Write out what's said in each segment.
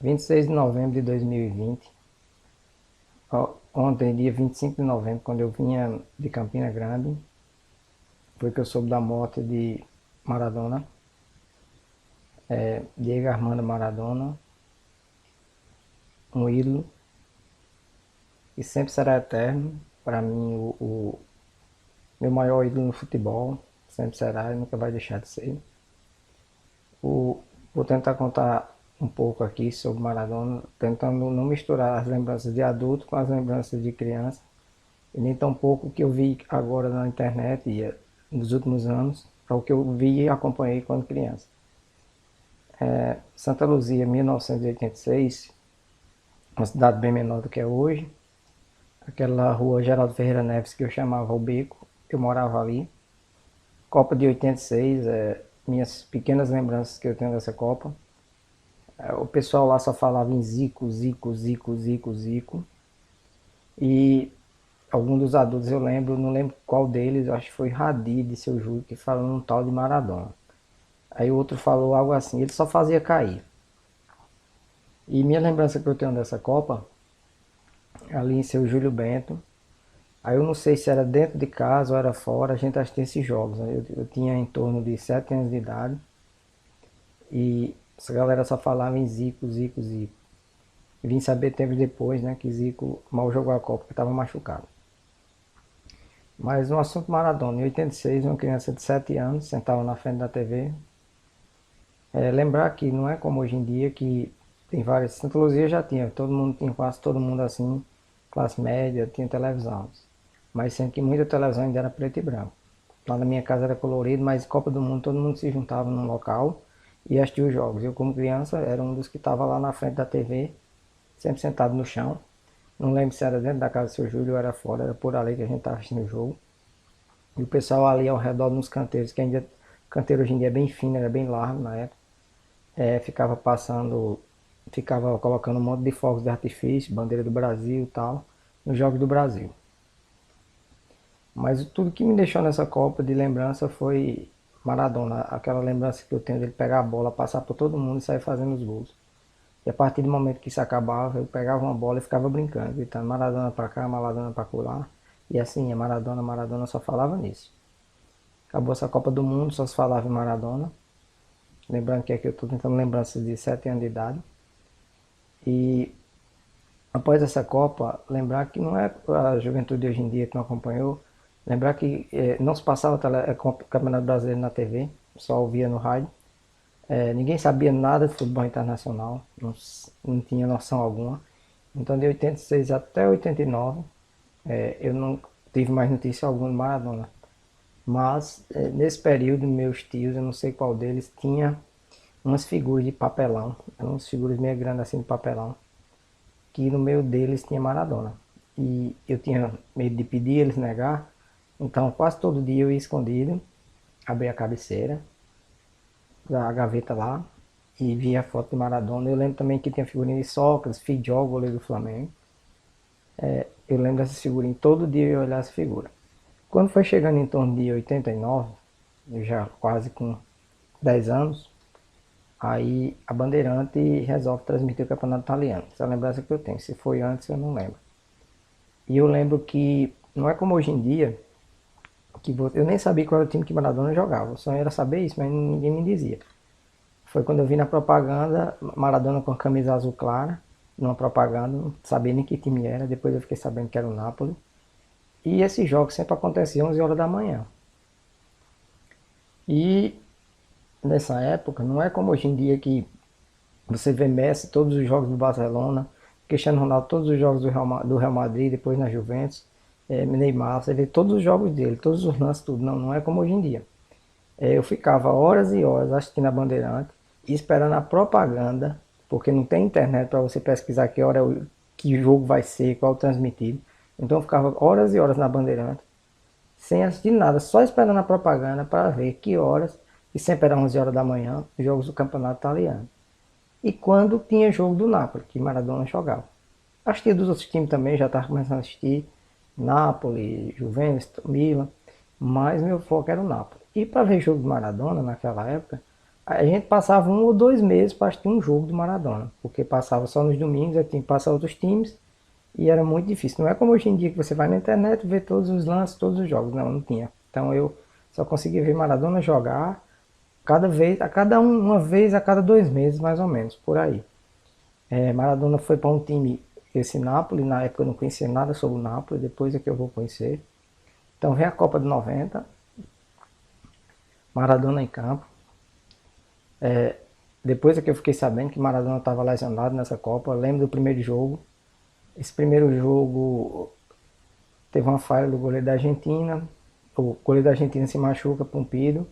26 de novembro de 2020, ontem, dia 25 de novembro, quando eu vinha de Campina Grande, foi que eu soube da morte de Maradona, Diego Armando Maradona, um ídolo, e sempre será eterno. Para mim, o meu maior ídolo no futebol, sempre será e nunca vai deixar de ser. Vou tentar contar um pouco aqui sobre Maradona, tentando não misturar as lembranças de adulto com as lembranças de criança, e nem tão pouco que eu vi agora na internet e nos últimos anos, é o que eu vi e acompanhei quando criança. Santa Luzia, 1986, uma cidade bem menor do que é hoje. Aquela rua Geraldo Ferreira Neves que eu chamava o Beco, eu morava ali. Copa de 86, minhas pequenas lembranças que eu tenho dessa Copa. O pessoal lá só falava em Zico, Zico, Zico, Zico, Zico. E alguns dos adultos eu lembro, não lembro qual deles, acho que foi Hadid de Seu Júlio, que falou um tal de Maradona. Aí o outro falou algo assim, ele só fazia cair. E minha lembrança que eu tenho dessa Copa, ali em Seu Júlio Bento, aí eu não sei se era dentro de casa ou era fora, a gente assistia esses jogos. Né? Eu tinha em torno de 7 anos de idade e essa galera só falava em Zico, Zico, Zico. E vim saber tempos depois, né, que Zico mal jogou a Copa porque estava machucado. Mas no assunto Maradona, em 86, uma criança de 7 anos sentava na frente da TV. Lembrar que não é como hoje em dia que tem várias. Santa Luzia já tinha, todo mundo tinha, quase todo mundo assim, classe média, tinha televisão. Mas sendo que muita televisão ainda era preto e branco. Lá na minha casa era colorido, mas Copa do Mundo todo mundo se juntava num local e assistia os jogos. Eu, como criança, era um dos que estava lá na frente da TV, sempre sentado no chão. Não lembro se era dentro da casa do seu Júlio ou era fora, era por ali que a gente estava assistindo o jogo. E o pessoal ali ao redor nos canteiros, que ainda canteiro hoje em dia é bem fino, era bem largo na época, ficava passando, ficava colocando um monte de fogos de artifício, bandeira do Brasil e tal, nos Jogos do Brasil. Mas tudo que me deixou nessa Copa de lembrança foi Maradona, aquela lembrança que eu tenho dele pegar a bola, passar por todo mundo e sair fazendo os gols. E a partir do momento que isso acabava, eu pegava uma bola e ficava brincando, gritando Maradona pra cá, Maradona pra colar. E assim, Maradona, Maradona, só falava nisso. Acabou essa Copa do Mundo, só se falava em Maradona. Lembrando que aqui eu estou tentando lembranças de 7 anos de idade. E após essa Copa, lembrar que não é a juventude de hoje em dia que não acompanhou, lembrar que não se passava Campeonato Brasileiro na TV, só ouvia no rádio. Ninguém sabia nada de futebol internacional, não tinha noção alguma. Então de 86 até 89, eu não tive mais notícia alguma de Maradona. Mas nesse período, meus tios, eu não sei qual deles, tinha umas figuras de papelão, eram umas figuras meio grandes assim de papelão, que no meio deles tinha Maradona. E eu tinha medo de pedir, eles negar, então quase todo dia eu ia escondido, abria a cabeceira da gaveta lá e via a foto de Maradona. Eu lembro também que tinha figurinha de Sócrates, Fidjol, goleiro do Flamengo. Eu lembro dessa figurinha, todo dia eu ia olhar essa figura. Quando foi chegando em torno de 89, eu já quase com 10 anos, aí a Bandeirante resolve transmitir o campeonato italiano. Essa é a lembrança que eu tenho. Se foi antes, eu não lembro. E eu lembro que não é como hoje em dia, que eu nem sabia qual era o time que Maradona jogava. O sonho era saber isso, mas ninguém me dizia. Foi quando eu vi na propaganda Maradona com a camisa azul clara, numa propaganda, não sabia nem que time era. Depois eu fiquei sabendo que era o Napoli. E esses jogos sempre aconteciam às 11 horas da manhã. E nessa época, não é como hoje em dia que você vê Messi todos os jogos do Barcelona, Cristiano Ronaldo todos os jogos do Real Madrid, depois na Juventus, Neymar, você vê todos os jogos dele, todos os lances, tudo. Não, não é como hoje em dia. Eu ficava horas e horas assistindo a Bandeirante, esperando a propaganda, porque não tem internet para você pesquisar que hora que jogo vai ser, qual transmitido. Então eu ficava horas e horas na Bandeirante, sem assistir nada, só esperando a propaganda para ver que horas, e sempre era 11 horas da manhã, os jogos do campeonato italiano. E quando tinha jogo do Napoli, que Maradona jogava. Assistia dos outros times também, já estava começando a assistir Napoli, Juventus, Milan, mas meu foco era o Napoli. E para ver jogo do Maradona naquela época, A gente passava 1 ou 2 meses para assistir um jogo do Maradona, porque passava só nos domingos, aí tinha que passar outros times, e era muito difícil. Não é como hoje em dia que você vai na internet ver todos os lances, todos os jogos. Não, não tinha. Então eu só conseguia ver Maradona jogar cada vez, uma vez a cada 2 meses, mais ou menos, por aí. Maradona foi para um time, esse Napoli, na época eu não conhecia nada sobre o Napoli, depois é que eu vou conhecer. Então vem a Copa de 90, Maradona em campo. Depois é que eu fiquei sabendo que Maradona estava lesionado nessa Copa, eu lembro do primeiro jogo. Esse primeiro jogo teve uma falha do goleiro da Argentina, o goleiro da Argentina se machuca, Pumpido.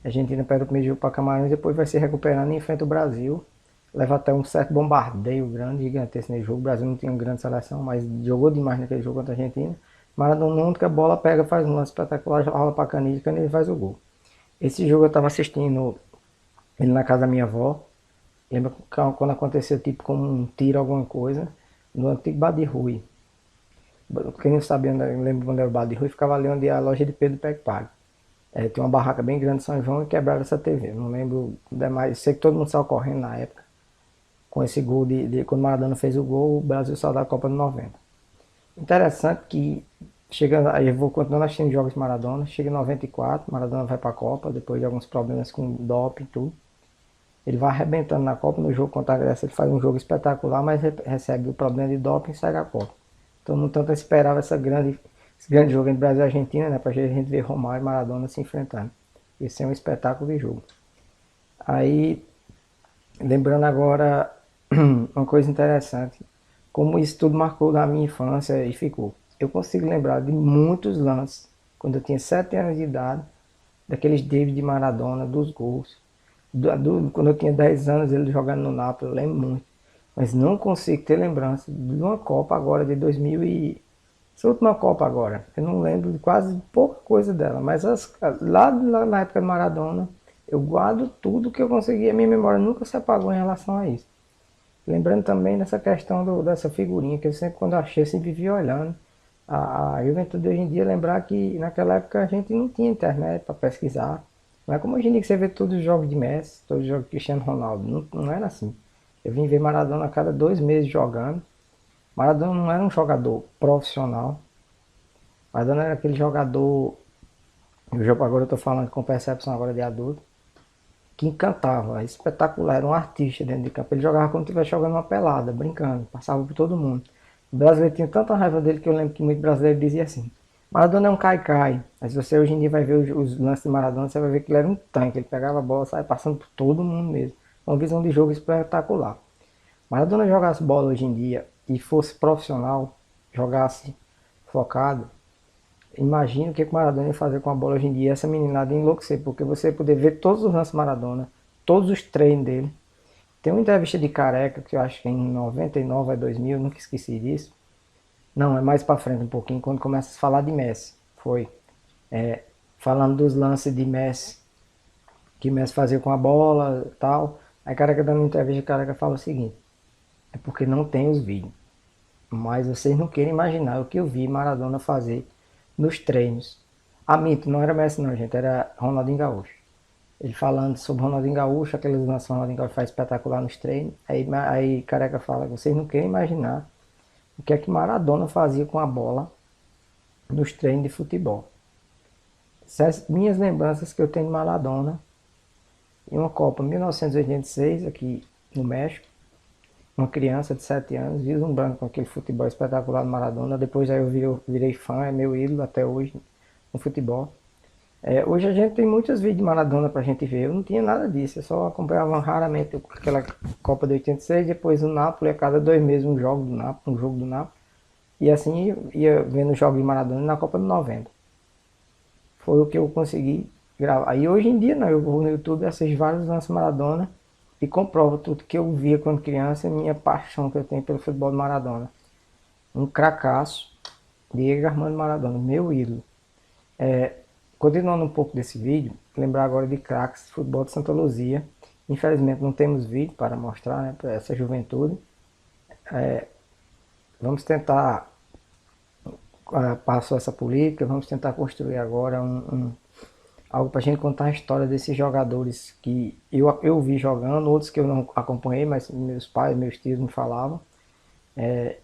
A Argentina perde o primeiro jogo para Camarões, depois vai se recuperando e enfrenta o Brasil. Leva até um certo bombardeio grande, gigantesco nesse jogo. O Brasil não tinha uma grande seleção, mas jogou demais naquele jogo contra a Argentina. Maradona, a única bola, pega, faz um lance espetacular, rola para Canide, Canide faz o gol. Esse jogo eu estava assistindo ele na casa da minha avó. Lembra quando aconteceu tipo como um tiro, alguma coisa, no antigo Bar de Rui. Quem não sabia, lembra quando era o Bar de Rui, ficava ali onde é a loja de Pedro Pague. Tem uma barraca bem grande em São João e quebraram essa TV. Não lembro demais. Sei que todo mundo saiu correndo na época. Com esse gol quando o Maradona fez o gol, o Brasil saiu da Copa de 90. Interessante que chega, aí eu vou continuando assistindo jogos de Maradona. Chega em 94, Maradona vai para a Copa, depois de alguns problemas com doping e tudo. Ele vai arrebentando na Copa, no jogo contra a Grécia ele faz um jogo espetacular, mas recebe o problema de doping e sai da Copa. Então, no tanto, eu esperava esse grande jogo entre Brasil e Argentina, né, para a gente ver Romário e Maradona se enfrentando. Esse é um espetáculo de jogo. Aí, lembrando agora uma coisa interessante, como isso tudo marcou na minha infância e ficou. Eu consigo lembrar de muitos lances, quando eu tinha 7 anos de idade, daqueles David de Maradona, dos gols. Quando eu tinha 10 anos, ele jogando no Napoli, eu lembro muito. Mas não consigo ter lembrança de uma Copa agora de 2000 essa última Copa agora. Eu não lembro de quase pouca coisa dela, mas lá na época de Maradona, eu guardo tudo que eu consegui. A minha memória nunca se apagou em relação a isso. Lembrando também dessa questão dessa figurinha, que eu sempre, quando achei, eu sempre vivia olhando. A juventude de hoje em dia, lembrar que naquela época a gente não tinha internet para pesquisar. Não é como hoje em dia que você vê todos os jogos de Messi, todos os jogos de Cristiano Ronaldo. Não era assim. Eu vim ver Maradona a cada 2 meses jogando. Maradona não era um jogador profissional. Maradona era aquele jogador, agora eu estou falando com percepção agora de adulto, que encantava, espetacular, era um artista dentro de campo. Ele jogava como se estivesse jogando uma pelada, brincando, passava por todo mundo. O brasileiro tinha tanta raiva dele que eu lembro que muito brasileiro dizia assim: Maradona é um cai-cai. Mas você hoje em dia vai ver os lances de Maradona, você vai ver que ele era um tanque, ele pegava a bola, saia passando por todo mundo mesmo. Uma visão de jogo espetacular. Maradona jogasse bola hoje em dia e fosse profissional, jogasse focado, imagina o que o Maradona ia fazer com a bola hoje em dia. Essa meninada ia enlouquecer, porque você ia poder ver todos os lances do Maradona, todos os treinos dele. Tem uma entrevista de Careca, que eu acho que é em 99 a 2000, nunca esqueci disso. Não, é mais pra frente um pouquinho, quando começa a falar de Messi. Foi falando dos lances de Messi, que Messi fazia com a bola e tal. Aí Careca dando uma entrevista, Careca fala o seguinte: é porque não tem os vídeos. Mas vocês não querem imaginar o que eu vi Maradona fazer nos treinos. Mito, não era Messi não, gente, era Ronaldinho Gaúcho. Ele falando sobre Ronaldinho Gaúcho, aqueles lances que Ronaldinho Gaúcho faz espetacular nos treinos. Aí Careca fala, vocês não querem imaginar o que é que Maradona fazia com a bola nos treinos de futebol. Essas minhas lembranças que eu tenho de Maradona, em uma Copa 1986, aqui no México, uma criança de 7 anos, vislumbrando com aquele futebol espetacular do Maradona. Depois aí eu virei fã, é meu ídolo até hoje no futebol. Hoje a gente tem muitos vídeos de Maradona pra gente ver. Eu não tinha nada disso, eu só acompanhava raramente aquela Copa de 86, depois o Napoli, a cada 2 meses um jogo do Napoli. E assim ia vendo os jogos de Maradona na Copa de 90. Foi o que eu consegui gravar. Aí hoje em dia não, eu vou no YouTube, assisto vários lances de Maradona e comprovo tudo que eu via quando criança e minha paixão que eu tenho pelo futebol de Maradona. Um cracaço, Diego Armando Maradona, meu ídolo. Continuando um pouco desse vídeo, lembrar agora de craques de futebol de Santa Luzia. Infelizmente não temos vídeo para mostrar, né, para essa juventude. Vamos tentar, passou essa política, vamos tentar construir agora algo para a gente contar a história desses jogadores que eu vi jogando, outros que eu não acompanhei, mas meus pais, meus tios me falavam.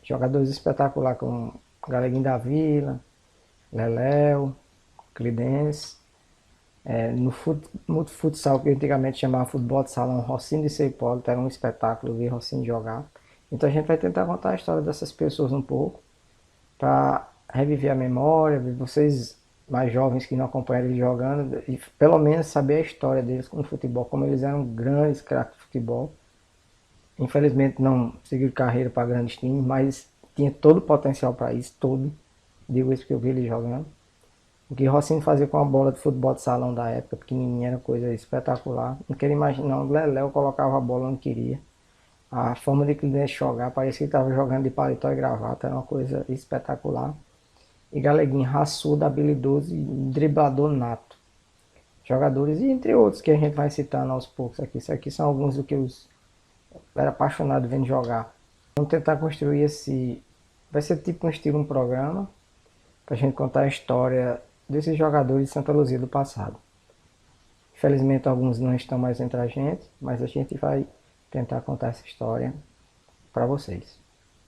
Jogadores espetaculares como Galeguinho da Vila, Leléo, Clidense. No futsal, que antigamente chamava futebol de salão, Rocinho de Seipólito, era um espetáculo ver Rocinho jogar. Então a gente vai tentar contar a história dessas pessoas um pouco, para reviver a memória, ver vocês mais jovens que não acompanharam eles jogando, e pelo menos saber a história deles com o futebol, como eles eram grandes craques de futebol. Infelizmente não seguiram carreira para grandes times, mas tinha todo o potencial para isso, todo. Digo isso porque eu vi ele jogando. O que Rocinho fazia com a bola de futebol de salão da época, pequenininha, era coisa espetacular. Não queria imaginar, o Leléo colocava a bola onde queria. A forma de que ele jogar, parecia que estava jogando de paletó e gravata, era uma coisa espetacular. E Galeguinho, raçudo, habilidoso e driblador nato. Jogadores, e entre outros que a gente vai citando aos poucos aqui. Isso aqui são alguns do que eu era apaixonado vendo jogar. Vamos tentar construir esse. Vai ser tipo um estilo, um programa, para a gente contar a história desses jogadores de Santa Luzia do passado. Infelizmente alguns não estão mais entre a gente, mas a gente vai tentar contar essa história para vocês.